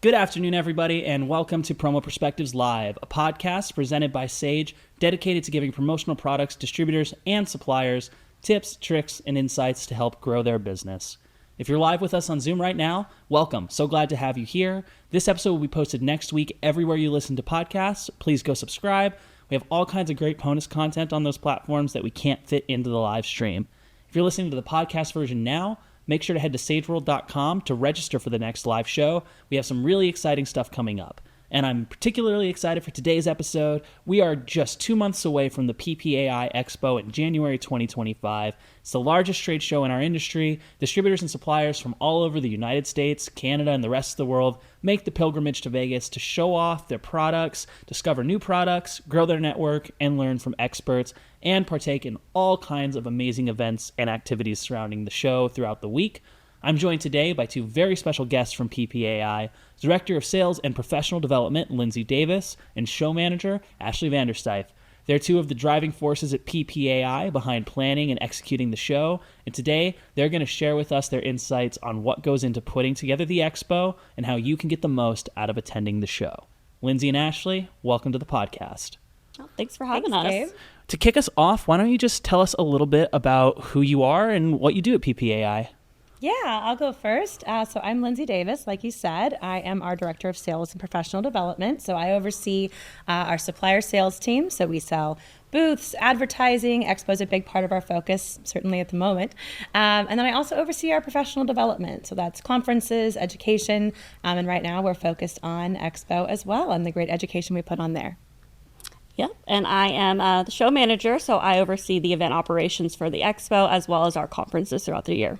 Good afternoon, everybody, and welcome to Promo Perspectives Live, a podcast presented by Sage, dedicated to giving promotional products, distributors, and suppliers tips, tricks, and insights to help grow their business. If you're live with us on Zoom right now, welcome. So glad to have you here. This episode will be posted next week everywhere you listen to podcasts. Please go subscribe. We have all kinds of great bonus content on those platforms that we can't fit into the live stream. If you're listening to the podcast version now, make sure to head to sageworld.com to register for the next live show. We have some really exciting stuff coming up. And I'm particularly excited for today's episode. We are just 2 months away from the PPAI Expo in January 2025. It's the largest trade show in our industry. Distributors and suppliers from all over the United States, Canada, and the rest of the world make the pilgrimage to Vegas to show off their products, discover new products, grow their network, and learn from experts, and partake in all kinds of amazing events and activities surrounding the show throughout the week. I'm joined today by two very special guests from PPAI, Director of Sales and Professional Development, Lindsey Davis, and Show Manager, Ashley Van Der Stuyf. They're two of the driving forces at PPAI behind planning and executing the show, and today they're going to share with us their insights on what goes into putting together the expo and how you can get the most out of attending the show. Lindsey and Ashley, welcome to the podcast. Well, thanks for having us. Dave. To kick us off, why don't you just tell us a little bit about who you are and what you do at PPAI? Yeah, I'll go first. So I'm Lindsey Davis, like you said. I am our Director of Sales and Professional Development. So I oversee our supplier sales team. So we sell booths, advertising. Expo is a big part of our focus, certainly at the moment. And then I also oversee our professional development. So that's conferences, education. And right now we're focused on Expo as well and the great education we put on there. Yep, and I am the show manager. So I oversee the event operations for the Expo as well as our conferences throughout the year.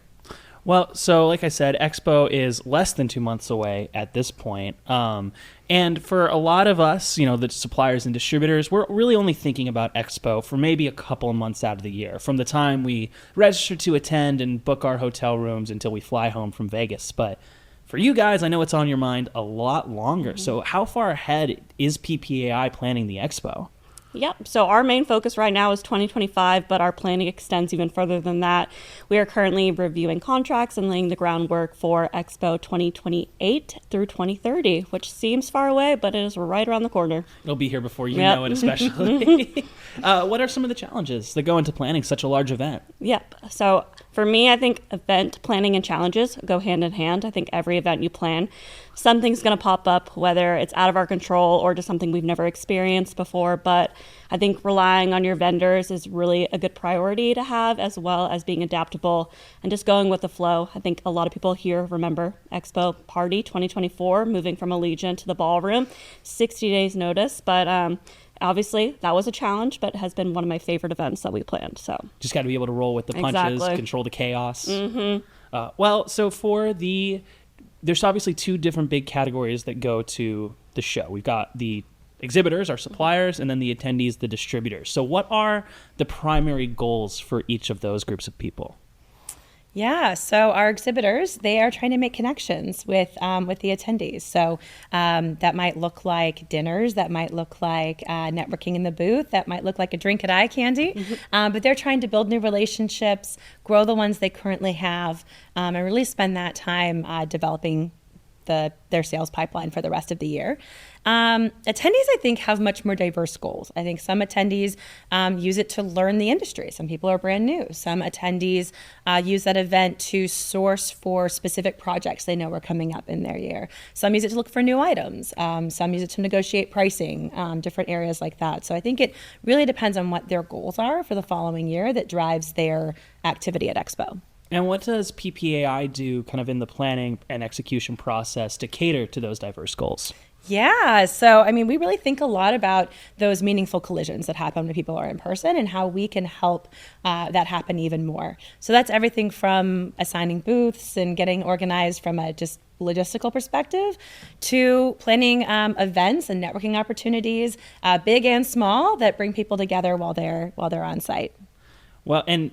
Well, so like I said, Expo is less than 2 months away at this point. And for a lot of us, you know, the suppliers and distributors, we're really only thinking about Expo for maybe a couple of months out of the year, from the time we register to attend and book our hotel rooms until we fly home from Vegas. But for you guys, I know it's on your mind a lot longer. Mm-hmm. So how far ahead is PPAI planning the Expo? Yep. So our main focus right now is 2025, but our planning extends even further than that. We are currently reviewing contracts and laying the groundwork for Expo 2028 through 2030, which seems far away, but it is right around the corner. It'll be here before you know it, especially. What are some of the challenges that go into planning such a large event? Yep. So for me, I think event planning and challenges go hand in hand. I think every event you plan, something's going to pop up, whether it's out of our control or just something we've never experienced before. But I think relying on your vendors is really a good priority to have, as well as being adaptable and just going with the flow. I think a lot of people here remember Expo Party 2024, moving from Allegiant to the ballroom, 60 days notice. But obviously, that was a challenge, but has been one of my favorite events that we planned. So just got to be able to roll with the punches, exactly. Control the chaos. Mm-hmm. So for there's obviously two different big categories that go to the show. We've got the exhibitors, our suppliers, and then the attendees, the distributors. So what are the primary goals for each of those groups of people? Yeah, so our exhibitors, they are trying to make connections with the attendees. So that might look like dinners, that might look like networking in the booth, that might look like a drink at Eye Candy. Mm-hmm. But they're trying to build new relationships, grow the ones they currently have, and really spend that time developing their sales pipeline for the rest of the year. Attendees, I think, have much more diverse goals. I think some attendees use it to learn the industry. Some people are brand new. Some attendees use that event to source for specific projects they know are coming up in their year. Some use it to look for new items. Some use it to negotiate pricing, different areas like that. So I think it really depends on what their goals are for the following year that drives their activity at Expo. And what does PPAI do kind of in the planning and execution process to cater to those diverse goals? Yeah, so I mean, we really think a lot about those meaningful collisions that happen when people are in person and how we can help that happen even more. So that's everything from assigning booths and getting organized from a just logistical perspective to planning events and networking opportunities, big and small, that bring people together while they're on site. Well, and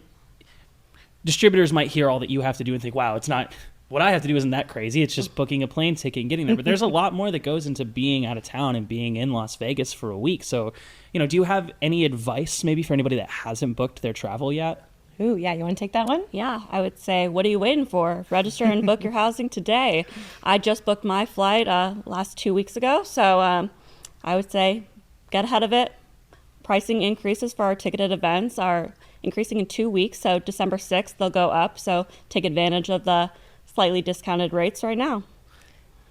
distributors might hear all that you have to do and think, wow, it's not, what I have to do isn't that crazy. It's just booking a plane ticket and getting there. But there's a lot more that goes into being out of town and being in Las Vegas for a week. So, do you have any advice maybe for anybody that hasn't booked their travel yet? Ooh, yeah, you want to take that one? Yeah, I would say, what are you waiting for? Register and book your housing today. I just booked my flight last 2 weeks ago, so I would say get ahead of it. Pricing increases for our ticketed events are increasing in 2 weeks, so December 6th they'll go up, so take advantage of the slightly discounted rates right now.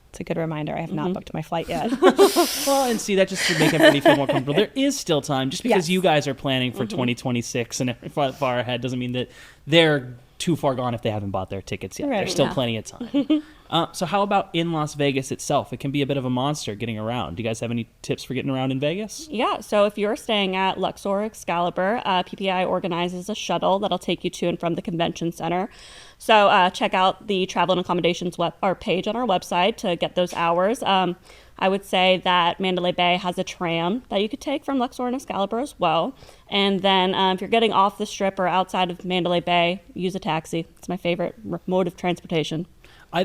It's a good reminder. I have not booked my flight yet. Well, and see, that just to make everybody feel more comfortable. There is still time. Just because Yes. you guys are planning for 2026 and far ahead doesn't mean that they're too far gone if they haven't bought their tickets yet. Right. There's still Yeah. plenty of time. So how about in Las Vegas itself? It can be a bit of a monster getting around. Do you guys have any tips for getting around in Vegas? Yeah, so if you're staying at Luxor Excalibur, PPAI organizes a shuttle that'll take you to and from the convention center. So check out the travel and accommodations page on our website to get those hours. I would say that Mandalay Bay has a tram that you could take from Luxor and Excalibur as well. And then if you're getting off the strip or outside of Mandalay Bay, use a taxi. It's my favorite mode of transportation.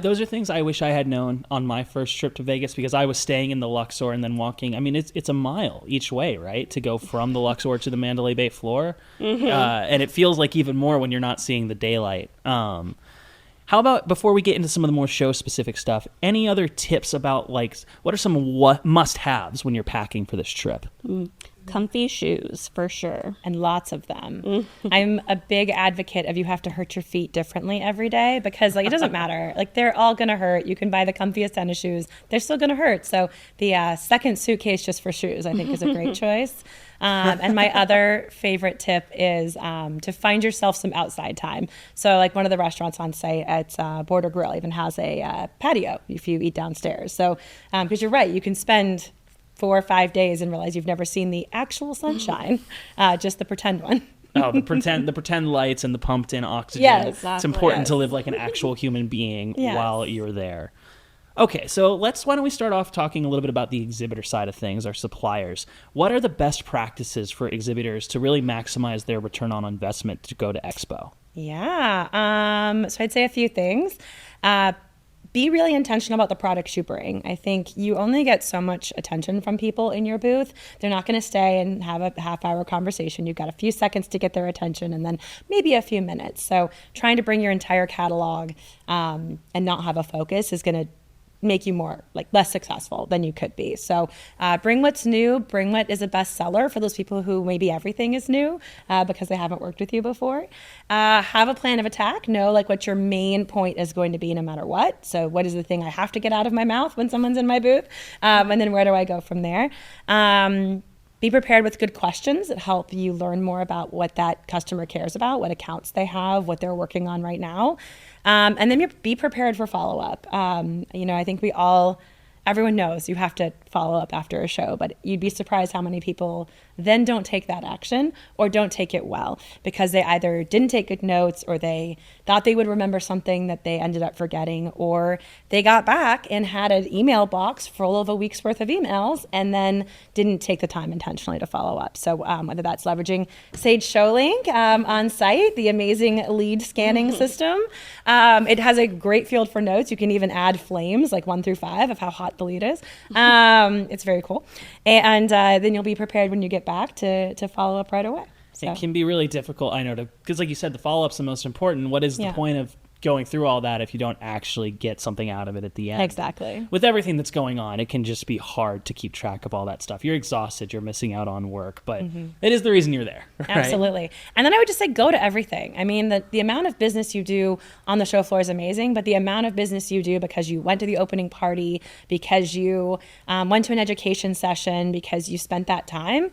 Those are things I wish I had known on my first trip to Vegas, because I was staying in the Luxor and then walking. I mean, it's a mile each way, right, to go from the Luxor to the Mandalay Bay floor. And it feels like even more when you're not seeing the daylight. How about, before we get into some of the more show-specific stuff, any other tips about, like, what are some must-haves when you're packing for this trip? Comfy shoes, for sure. And lots of them. I'm a big advocate of you have to hurt your feet differently every day, because like it doesn't matter. Like they're all going to hurt. You can buy the comfiest tennis shoes. They're still going to hurt. So the second suitcase just for shoes, I think, is a great choice. And my other favorite tip is to find yourself some outside time. So like one of the restaurants on site at Border Grill even has a patio if you eat downstairs. So because you're right, you can spend 4 or 5 days and realize you've never seen the actual sunshine, just the pretend one. Oh, the pretend lights and the pumped in oxygen. Yes, It's exactly. important to Yes. live like an actual human being Yes. while you're there. Okay, so why don't we start off talking a little bit about the exhibitor side of things, our suppliers. What are the best practices for exhibitors to really maximize their return on investment to go to Expo? Yeah. So I'd say a few things. Be really intentional about the products you bring. I think you only get so much attention from people in your booth. They're not going to stay and have a half-hour conversation. You've got a few seconds to get their attention and then maybe a few minutes. So trying to bring your entire catalog and not have a focus is going to make you less successful than you could be. So bring what's new, bring what is a bestseller for those people who maybe everything is new because they haven't worked with you before. Have a plan of attack, know what your main point is going to be no matter what. So what is the thing I have to get out of my mouth when someone's in my booth? And then where do I go from there? Be prepared with good questions that help you learn more about what that customer cares about, what accounts they have, what they're working on right now. And then be prepared for follow-up. I think everyone knows you have to follow up after a show, but you'd be surprised how many people then don't take that action or don't take it well because they either didn't take good notes or they thought they would remember something that they ended up forgetting, or they got back and had an email box full of a week's worth of emails and then didn't take the time intentionally to follow up. So whether that's leveraging Sage ShowLink on site, the amazing lead scanning system, it has a great field for notes. You can even add flames 1 through 5 of how hot the lead is. It's very cool. And then you'll be prepared when you get back to follow up right away. So. It can be really difficult, I know, because like you said, the follow-up's the most important. What is the point of going through all that if you don't actually get something out of it at the end? Exactly. With everything that's going on, it can just be hard to keep track of all that stuff. You're exhausted, you're missing out on work, but it is the reason you're there. Right? Absolutely. And then I would just say go to everything. I mean, the amount of business you do on the show floor is amazing, but the amount of business you do because you went to the opening party, because you went to an education session, because you spent that time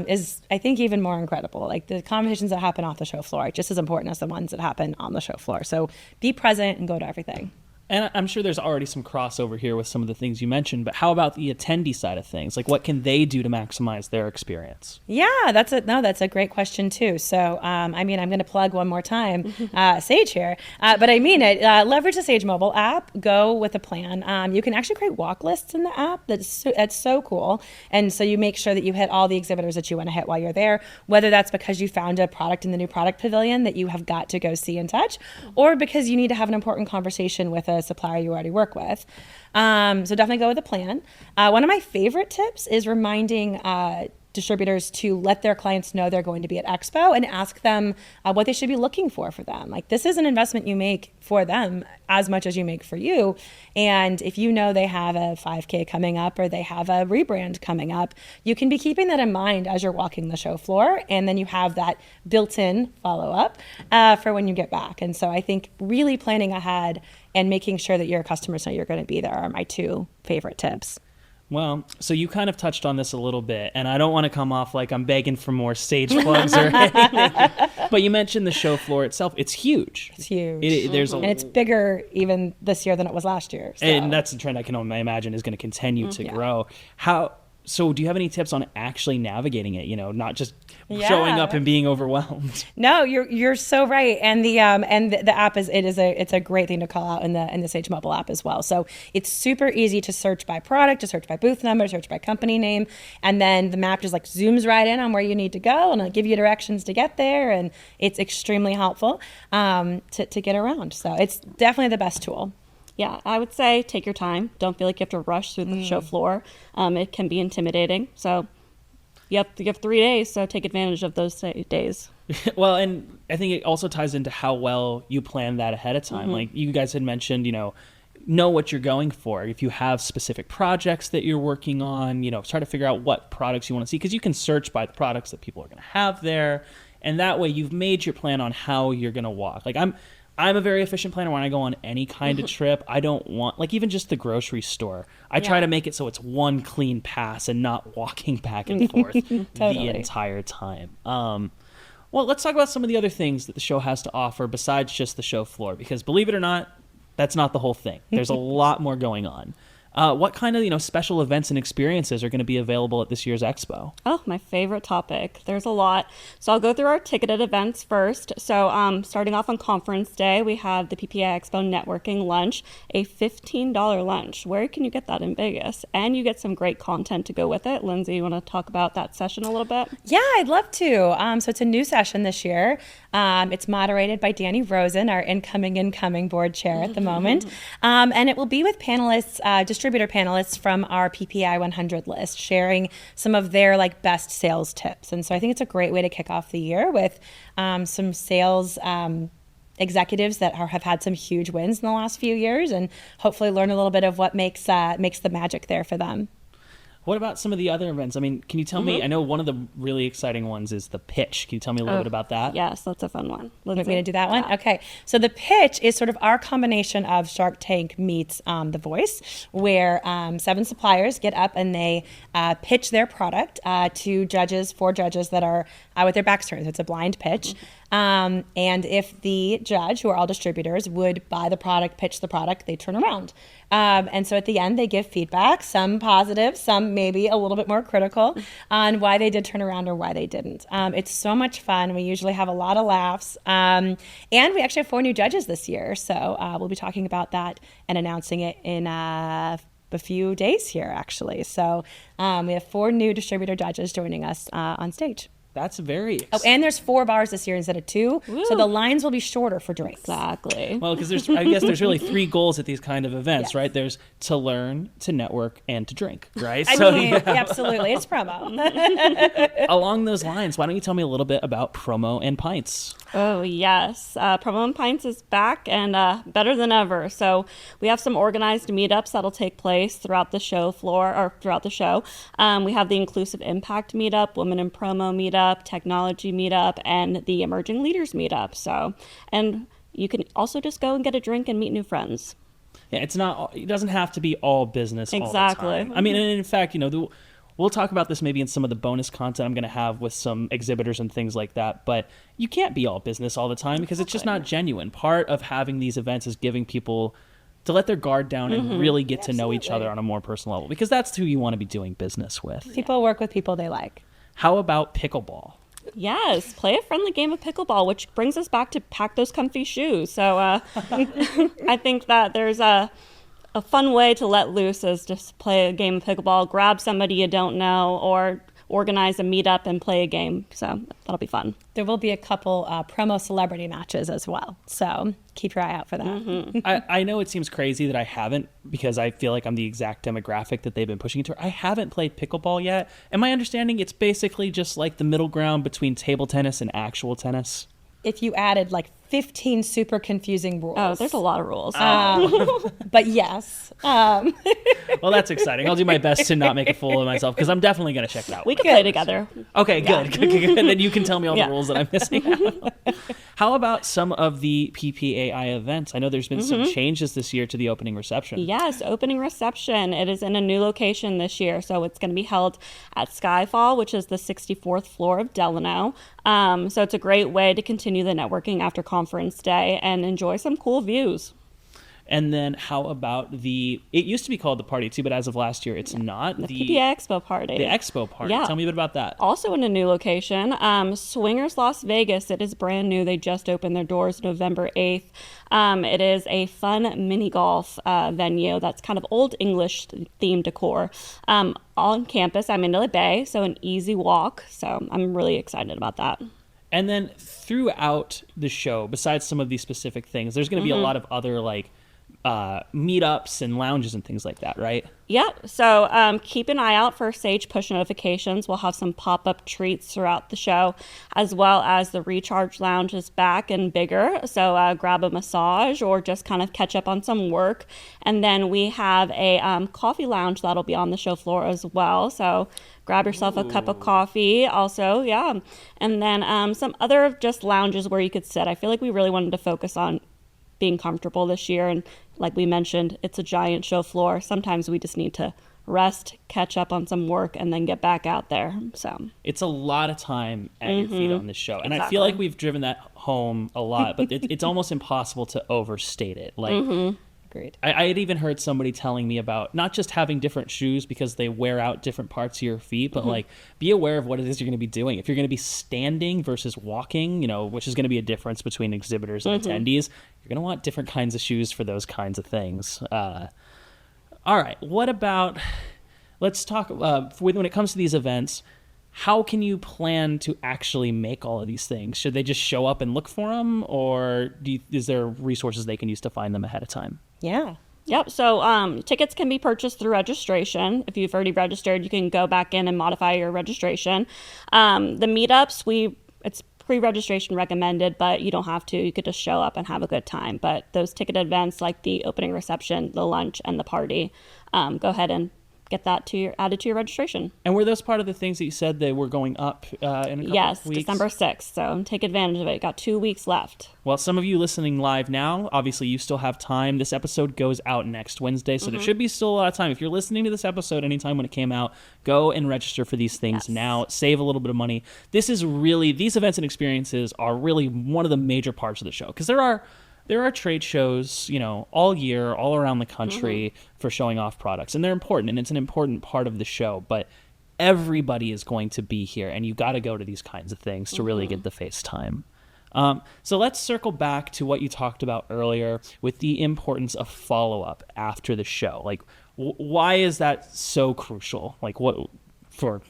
is, I think, even more incredible. The conversations that happen off the show floor are just as important as the ones that happen on the show floor. So be present and go to everything. And I'm sure there's already some crossover here with some of the things you mentioned, but how about the attendee side of things? What can they do to maximize their experience? Yeah, that's a great question too. So, I'm going to plug one more time, Sage here, but I mean it. Leverage the Sage mobile app. Go with a plan. You can actually create walk lists in the app. That's so cool. And so you make sure that you hit all the exhibitors that you want to hit while you're there, whether that's because you found a product in the new product pavilion that you have got to go see and touch, or because you need to have an important conversation with a supplier you already work with. So definitely go with a plan. One of my favorite tips is reminding distributors to let their clients know they're going to be at Expo and ask them what they should be looking for them. Like, this is an investment you make for them as much as you make for you. And if you know they have a 5K coming up or they have a rebrand coming up, you can be keeping that in mind as you're walking the show floor. And then you have that built-in follow-up for when you get back. And so I think really planning ahead and making sure that your customers know you're going to be there are my two favorite tips. Well, so you kind of touched on this a little bit, and I don't want to come off like I'm begging for more Sage plugs or anything, but you mentioned the show floor itself. It's huge. It's huge. And it's bigger even this year than it was last year. So. And that's a trend I can only imagine is going to continue to grow. So do you have any tips on actually navigating it, not just showing up and being overwhelmed? No, you're so right. And the app it's a great thing to call out in the Sage mobile app as well. So it's super easy to search by product, to search by booth number, search by company name, and then the map just like zooms right in on where you need to go and it'll give you directions to get there, and it's extremely helpful to get around. So it's definitely the best tool. Yeah, I would say take your time. Don't feel like you have to rush through the show floor. It can be intimidating. So you have 3 days, so take advantage of those days. Well, and I think it also ties into how well you plan that ahead of time. Like you guys had mentioned, know what you're going for. If you have specific projects that you're working on, try to figure out what products you want to see, because you can search by the products that people are going to have there. And that way you've made your plan on how you're going to walk. Like I'm a very efficient planner when I go on any kind of trip. I don't want, like even just the grocery store, I try to make it so it's one clean pass and not walking back and forth the entire time. Well, let's talk about some of the other things that the show has to offer besides just the show floor, because believe it or not, that's not the whole thing. There's a lot more going on. What kind of special events and experiences are going to be available at this year's Expo? Oh, my favorite topic. There's a lot. So I'll go through our ticketed events first. So starting off on conference day, we have the PPAI Expo networking lunch, a $15 lunch. Where can you get that in Vegas? And you get some great content to go with it. Lindsay, you want to talk about that session a little bit? Yeah, I'd love to. So it's a new session this year. It's moderated by Danny Rosen, our incoming board chair at the moment. And it will be with panelists, distributor panelists from our PPAI 100 list, sharing some of their best sales tips. And so I think it's a great way to kick off the year with some sales executives that have had some huge wins in the last few years, and hopefully learn a little bit of what makes the magic there for them. What about some of the other events? I mean, can you tell me, I know one of the really exciting ones is the pitch. Can you tell me a little bit about that? Yes, that's a fun one. Want me to do that one? Okay. So the pitch is sort of our combination of Shark Tank meets The Voice, where 7 suppliers get up and they pitch their product to four judges that are with their backs turned. It's a blind pitch. And if the judge, who are all distributors, would buy the product, pitch the product, they turn around. And so at the end, they give feedback, some positive, some maybe a little bit more critical, on why they did turn around or why they didn't. It's so much fun. We usually have a lot of laughs. And we actually have 4 new judges this year. So we'll be talking about that and announcing it in a few days here, actually. So we have 4 new distributor judges joining us on stage. That's very and there's 4 bars this year instead of 2. Woo. So the lines will be shorter for drinks. Exactly. Well, because I guess there's really 3 goals at these kind of events, right? There's to learn, to network, and to drink, right? Absolutely. It's promo. Along those lines, why don't you tell me a little bit about Promo and Pints? Oh, yes. Promo and Pints is back and better than ever. So we have some organized meetups that'll take place throughout the show floor, or throughout the show. We have the Inclusive Impact Meetup, Women in Promo Meetup, Technology Meetup, and the Emerging Leaders Meetup. So, and you can also just go and get a drink and meet new friends. Yeah, it doesn't have to be all business all the time. I mean, and in fact, we'll talk about this maybe in some of the bonus content I'm going to have with some exhibitors and things like that, but you can't be all business all the time because it's just not genuine. Part of having these events is giving people to let their guard down and really get to know each other on a more personal level, because that's who you want to be doing business with. People work with people they like. How about pickleball? Yes, play a friendly game of pickleball, which brings us back to pack those comfy shoes. So I think that there's a fun way to let loose is just play a game of pickleball, grab somebody you don't know, or organize a meetup and play a game. So that'll be fun. There will be a couple promo celebrity matches as well. So keep your eye out for that. I know it seems crazy that I haven't, because I feel like I'm the exact demographic that they've been pushing into. I haven't played pickleball yet. And my understanding, it's basically just like the middle ground between table tennis and actual tennis. If you added like 15 super confusing rules. Oh, there's a lot of rules. But yes. Well, that's exciting. I'll do my best to not make a fool of myself, because I'm definitely going to check it out. We can play together. Okay, good. Good. Then you can tell me all Yeah. the rules that I'm missing out. How about some of the PPAI events? I know there's been some changes this year to the opening reception. Yes, opening reception. It is in a new location this year. So it's going to be held at Skyfall, which is the 64th floor of Delano. So it's a great way to continue the networking after conference day and enjoy some cool views. And then how about it used to be called the party too, but as of last year, it's not. The PPAI Expo party. The Expo party. Yeah. Tell me a bit about that. Also in a new location, Swingers Las Vegas. It is brand new. They just opened their doors November 8th. It is a fun mini golf venue that's kind of old English themed decor. On campus, I'm in the Bay, so an easy walk. So I'm really excited about that. And then throughout the show, besides some of these specific things, there's going to be a lot of other like meetups and lounges and things like that, right? Yep. So keep an eye out for Sage push notifications. We'll have some pop-up treats throughout the show, as well as the Recharge Lounge is back and bigger. So grab a massage or just kind of catch up on some work. And then we have a coffee lounge that'll be on the show floor as well. So grab yourself a cup of coffee also, yeah. And then some other just lounges where you could sit. I feel like we really wanted to focus on being comfortable this year. And like we mentioned, it's a giant show floor. Sometimes we just need to rest, catch up on some work, and then get back out there. So it's a lot of time at your feet on this show. And I feel like we've driven that home a lot, but it's almost impossible to overstate it. Like, Agreed. I had even heard somebody telling me about not just having different shoes because they wear out different parts of your feet, but like be aware of what it is you're going to be doing. If you're going to be standing versus walking, which is going to be a difference between exhibitors and attendees, you're going to want different kinds of shoes for those kinds of things. All right. What about, let's talk, when it comes to these events, how can you plan to actually make all of these things? Should they just show up and look for them, or is there resources they can use to find them ahead of time? Yeah. Yep. So tickets can be purchased through registration. If you've already registered, you can go back in and modify your registration. The meetups, it's pre-registration recommended, but you don't have to. You could just show up and have a good time. But those ticket events like the opening reception, the lunch, and the party, go ahead and get that added to your registration. And were those part of the things that you said they were going up in a couple Yes, of weeks? December 6th. So take advantage of it. Got 2 weeks left. Well, some of you listening live now, obviously you still have time. This episode goes out next Wednesday, so there should be still a lot of time. If you're listening to this episode anytime when it came out, go and register for these things now. Save a little bit of money. These events and experiences are really one of the major parts of the show, because there are trade shows, all year, all around the country for showing off products. And they're important, and it's an important part of the show. But everybody is going to be here, and you got to go to these kinds of things to really get the face time. So let's circle back to what you talked about earlier with the importance of follow-up after the show. Like, why is that so crucial? Like, what for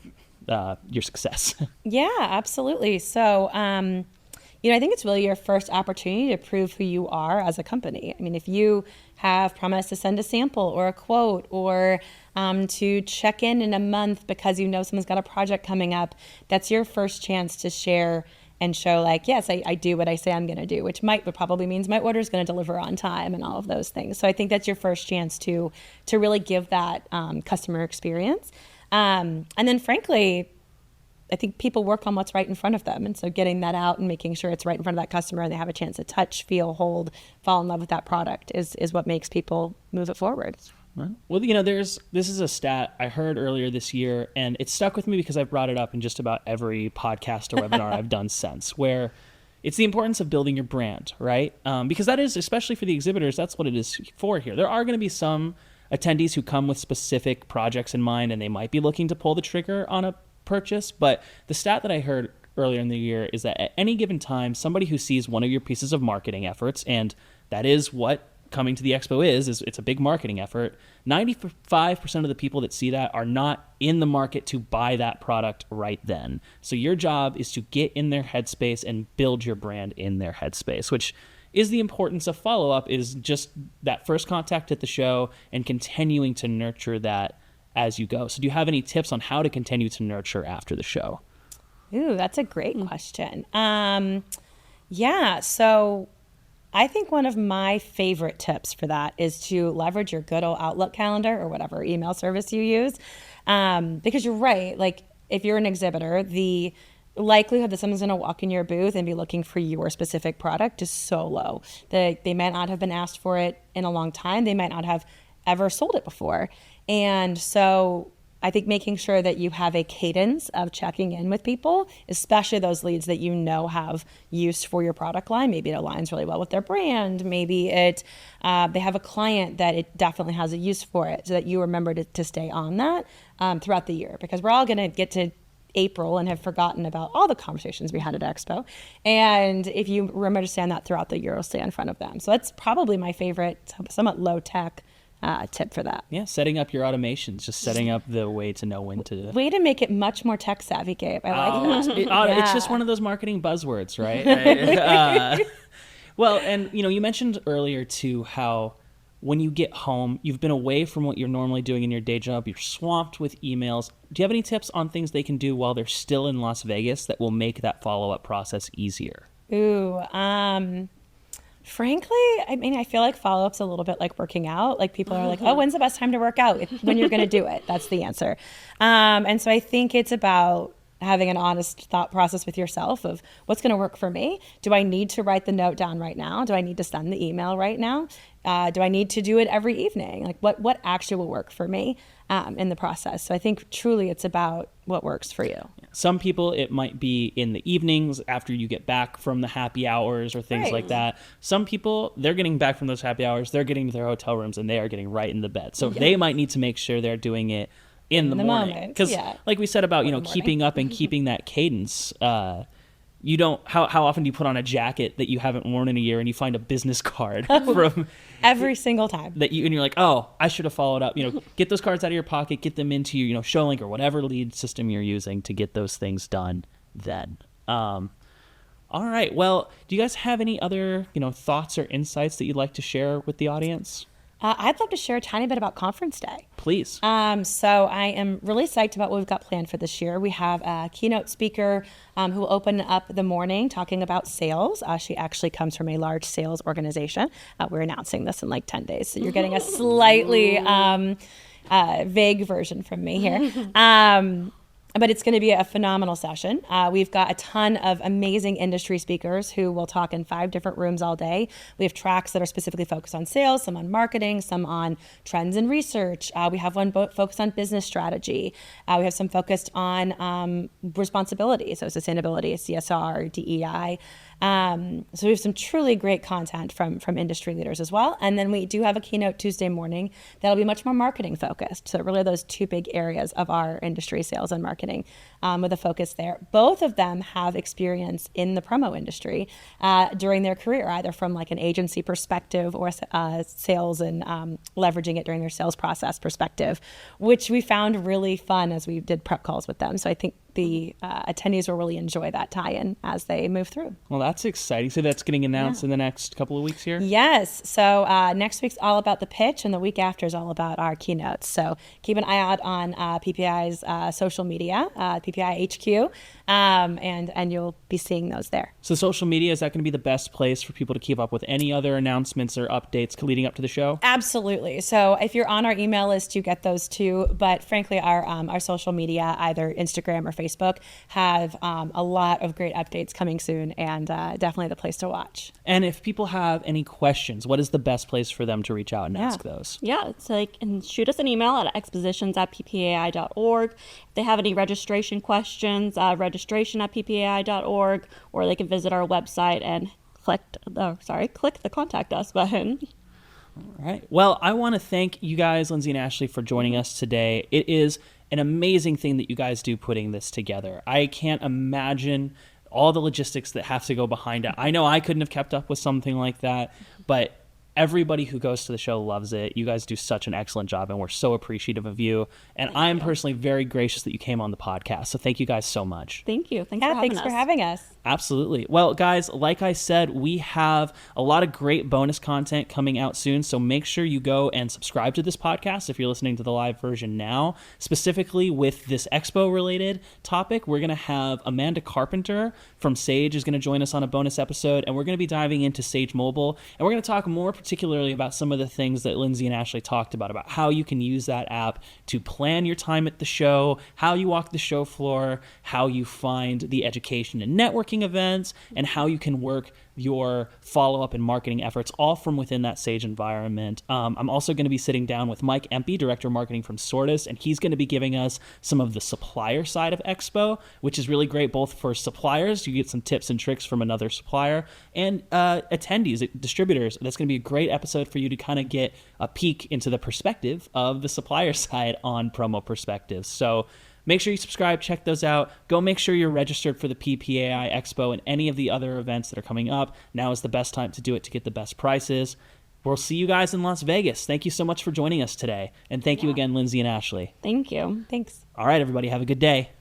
your success? Yeah, absolutely. So, I think it's really your first opportunity to prove who you are as a company. I mean, if you have promised to send a sample or a quote or to check in a month because someone's got a project coming up, that's your first chance to share and show like, yes, I do what I say I'm going to do, which probably means my order is going to deliver on time and all of those things. So I think that's your first chance to really give that customer experience. And then frankly, I think people work on what's right in front of them. And so getting that out and making sure it's right in front of that customer and they have a chance to touch, feel, hold, fall in love with that product is what makes people move it forward. Well, this is a stat I heard earlier this year, and it stuck with me because I've brought it up in just about every podcast or webinar I've done since, where it's the importance of building your brand, right? Because that is, especially for the exhibitors, that's what it is for here. There are going to be some attendees who come with specific projects in mind, and they might be looking to pull the trigger on a purchase. But the stat that I heard earlier in the year is that at any given time, somebody who sees one of your pieces of marketing efforts, and that is what coming to the expo is it's a big marketing effort. 95% of the people that see that are not in the market to buy that product right then. So your job is to get in their headspace and build your brand in their headspace, which is the importance of follow-up, is just that first contact at the show and continuing to nurture that as you go. So do you have any tips on how to continue to nurture after the show? Ooh, that's a great question. So I think one of my favorite tips for that is to leverage your good old Outlook calendar or whatever email service you use. Because you're right, like if you're an exhibitor, the likelihood that someone's going to walk in your booth and be looking for your specific product is so low. They might not have been asked for it in a long time. They might not have ever sold it before. And so I think making sure that you have a cadence of checking in with people, especially those leads that you know have use for your product line. Maybe it aligns really well with their brand. Maybe they have a client that it definitely has a use for it, so that you remember to stay on that throughout the year, because we're all going to get to April and have forgotten about all the conversations we had at Expo. And if you remember to stay on that throughout the year, it'll stay in front of them. So that's probably my favorite, somewhat low tech tip for that. Yeah, setting up your automations, just setting up the way to know when to... Way to make it much more tech savvy, Gabe. I like that. It's just one of those marketing buzzwords, right? Well, and you mentioned earlier too how when you get home, you've been away from what you're normally doing in your day job, you're swamped with emails. Do you have any tips on things they can do while they're still in Las Vegas that will make that follow-up process easier? Ooh, frankly, I mean, I feel like follow-up's a little bit like working out. Like people are like, oh, when's the best time to work out? When you're going to do it. That's the answer. And so I think it's about having an honest thought process with yourself of what's going to work for me. Do I need to write the note down right now? Do I need to send the email right now? Do I need to do it every evening? Like what actually will work for me in the process? So I think truly it's about what works for you. Some people, it might be in the evenings after you get back from the happy hours or things like that. Some people, they're getting back from those happy hours, they're getting to their hotel rooms and they are getting right in the bed. So they might need to make sure they're doing it in the morning. Because like we said about, keeping up and keeping that cadence, you don't, how often do you put on a jacket that you haven't worn in a year and you find a business card from every single time that and you're like, oh, I should have followed up, get those cards out of your pocket, get them into your, ShowLink or whatever lead system you're using to get those things done then. All right. Well, do you guys have any other, thoughts or insights that you'd like to share with the audience? I'd love to share a tiny bit about Conference Day. Please. So I am really psyched about what we've got planned for this year. We have a keynote speaker who will open up the morning talking about sales. She actually comes from a large sales organization. We're announcing this in like 10 days, so you're getting a slightly vague version from me here. But it's going to be a phenomenal session. We've got a ton of amazing industry speakers who will talk in 5 different rooms all day. We have tracks that are specifically focused on sales, some on marketing, some on trends and research. We have one focused on business strategy. We have some focused on responsibility, so sustainability, CSR, DEI. So we have some truly great content from industry leaders as well. And then we do have a keynote Tuesday morning that'll be much more marketing focused. So really those 2 big areas of our industry, sales and marketing, with a focus there. Both of them have experience in the promo industry during their career, either from like an agency perspective or sales and leveraging it during their sales process perspective, which we found really fun as we did prep calls with them. So I think the attendees will really enjoy that tie-in as they move through. Well, that's exciting. So that's getting announced in the next couple of weeks here? Yes. So next week's all about the pitch, and the week after is all about our keynotes. So keep an eye out on PPAI's social media, PPAI HQ, and you'll be seeing those there. So social media, is that going to be the best place for people to keep up with any other announcements or updates leading up to the show? Absolutely. So if you're on our email list, you get those too. But frankly, our social media, either Instagram or Facebook, have a lot of great updates coming soon, and definitely the place to watch. And if people have any questions, what is the best place for them to reach out and ask those? Yeah, it's and shoot us an email at expositions@ppai.org. If they have any registration questions, registration@ppai.org, or they can visit our website and click the Contact Us button. All right. Well, I want to thank you guys, Lindsey and Ashley, for joining us today. It is an amazing thing that you guys do putting this together. I can't imagine all the logistics that have to go behind it. I know I couldn't have kept up with something like that, but Everybody who goes to the show loves it. You guys do such an excellent job, and we're so appreciative of you. And I am personally very gracious that you came on the podcast. So thank you guys so much. Thank you. Thanks for having us. Absolutely. Well, guys, like I said, we have a lot of great bonus content coming out soon. So make sure you go and subscribe to this podcast if you're listening to the live version now. Specifically with this Expo related topic, we're going to have Amanda Carpenter from Sage is going to join us on a bonus episode, and we're going to be diving into Sage Mobile, and we're going to talk more particularly about some of the things that Lindsey and Ashley talked about how you can use that app to plan your time at the show, how you walk the show floor, how you find the education and networking events, and how you can work your follow-up and marketing efforts all from within that Sage environment. I'm also going to be sitting down with Mike Empey, Director of Marketing from Sortis, and he's going to be giving us some of the supplier side of Expo, which is really great both for suppliers, you get some tips and tricks from another supplier, and attendees, distributors. That's going to be a great episode for you to kind of get a peek into the perspective of the supplier side on Promo Perspectives. So make sure you subscribe, check those out. Go make sure you're registered for the PPAI Expo and any of the other events that are coming up. Now is the best time to do it to get the best prices. We'll see you guys in Las Vegas. Thank you so much for joining us today. And thank you again, Lindsey and Ashley. Thank you. Thanks. All right, everybody, have a good day.